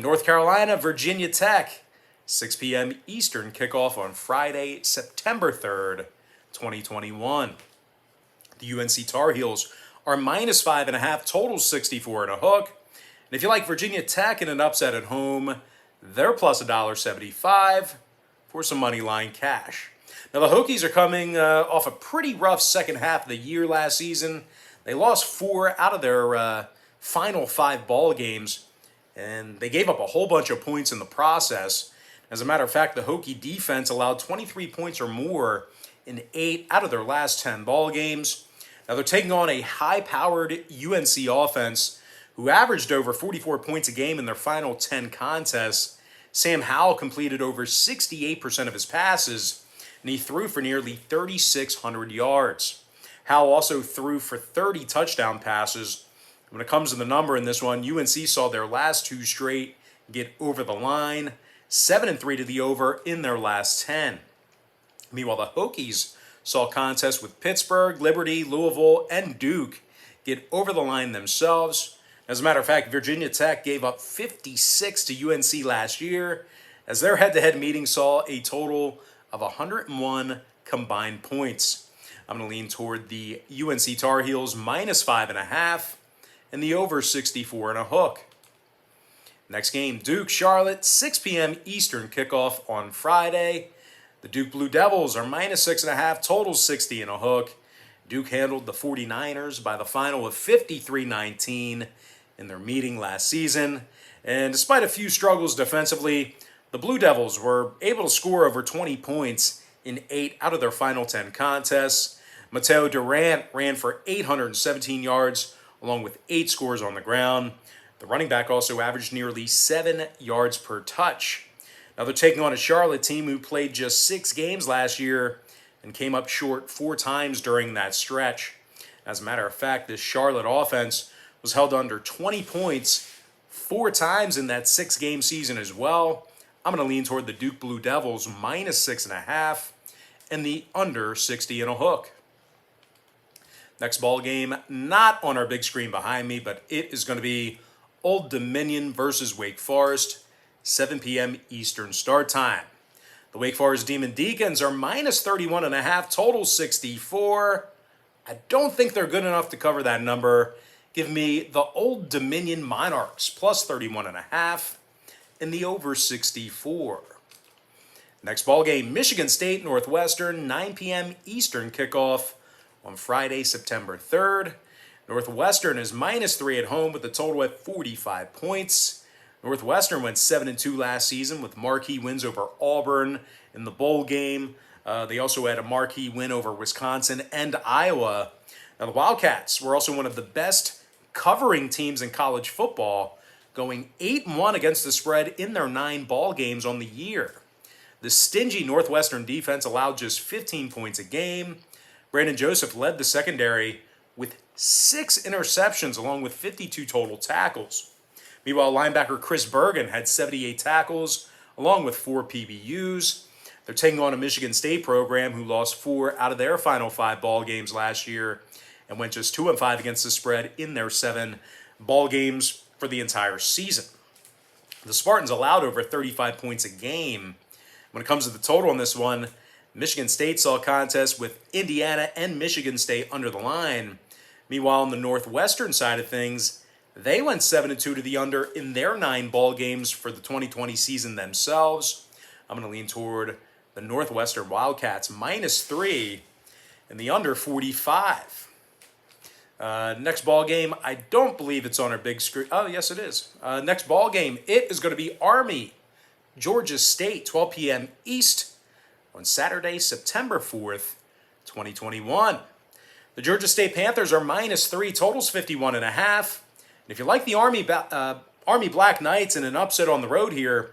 North Carolina, Virginia Tech, 6 p.m. Eastern kickoff on Friday, September 3rd, 2021. The UNC Tar Heels are minus 5.5, total 64 and a hook. And if you like Virginia Tech in an upset at home, they're plus $1.75 for some money line cash. Now the Hokies are coming off a pretty rough second half of the year last season. They lost 4 out of their final 5 ball games, and they gave up a whole bunch of points in the process. As a matter of fact, the Hokie defense allowed 23 points or more in 8 out of their last 10 ball games. Now they're taking on a high-powered UNC offense who averaged over 44 points a game in their final 10 contests. Sam Howell completed over 68% of his passes, and he threw for nearly 3,600 yards. Howell also threw for 30 touchdown passes. When it comes to the number in this one, UNC saw their last 2 straight get over the line, 7-3 to the over in their last 10. Meanwhile, the Hokies saw contests with Pittsburgh, Liberty, Louisville, and Duke get over the line themselves. As a matter of fact, Virginia Tech gave up 56 to UNC last year, as their head-to-head meeting saw a total of 101 combined points. I'm going to lean toward the UNC Tar Heels minus 5.5 and the over 64 and a hook. Next game, Duke, Charlotte, 6 p.m. Eastern kickoff on Friday. The Duke Blue Devils are minus 6.5, total 60 and a hook. Duke handled the 49ers by the final of 53-19 in their meeting last season. And despite a few struggles defensively, the Blue Devils were able to score over 20 points in 8 out of their final 10 contests. Mateo Durant ran for 817 yards, along with 8 scores on the ground. The running back also averaged nearly 7 yards per touch. Now they're taking on a Charlotte team who played just 6 games last year and came up short 4 times during that stretch. As a matter of fact, this Charlotte offense was held under 20 points 4 times in that 6-game season as well. I'm going to lean toward the Duke Blue Devils minus 6.5 and the under 60 and a hook. Next ball game, not on our big screen behind me, but it is going to be Old Dominion versus Wake Forest, 7 p.m. Eastern start time. The Wake Forest Demon Deacons are minus 31.5, total 64. I don't think they're good enough to cover that number. Give me the Old Dominion Monarchs plus 31.5 and the over 64. Next ball game, Michigan State, Northwestern, 9 p.m. Eastern kickoff on Friday, September 3rd. Northwestern is minus 3 at home with a total at 45 points. Northwestern went 7-2 last season with marquee wins over Auburn in the bowl game. They also had a marquee win over Wisconsin and Iowa. Now the Wildcats were also one of the best covering teams in college football, going 8-1 against the spread in their 9 ball games on the year. The stingy Northwestern defense allowed just 15 points a game. Brandon Joseph led the secondary with 6 interceptions along with 52 total tackles. Meanwhile, linebacker Chris Bergen had 78 tackles along with 4 PBUs. They're taking on a Michigan State program who lost 4 out of their final 5 ball games last year and went just 2-5 against the spread in their 7 ball games for the entire season. The Spartans allowed over 35 points a game. When it comes to the total on this one, Michigan State saw a contest with Indiana and Michigan State under the line. Meanwhile, on the Northwestern side of things, they went 7-2 to the under in their 9 ball games for the 2020 season themselves. I'm going to lean toward the Northwestern Wildcats minus 3 and the under 45. Next ball game, I don't believe it's on our big screen. Oh, yes, it is. Next ball game, it is going to be Army, Georgia State, 12 p.m. East on Saturday, September 4th, 2021. The Georgia State Panthers are minus 3, totals 51.5. And if you like the Army Black Knights in an upset on the road here,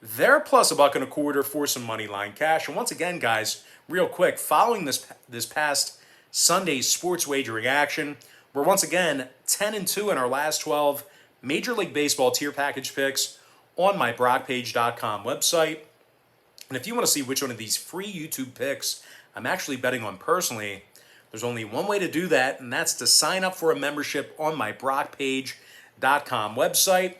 they're plus $1.25 for some money line cash. And once again, guys, real quick, following this past Sunday's sports wagering action, we're once again 10-2 in our last 12 Major League Baseball tier package picks on my BrockPage.com website. And if you want to see which one of these free YouTube picks I'm actually betting on personally, there's only one way to do that, and that's to sign up for a membership on my BrockPage.com website.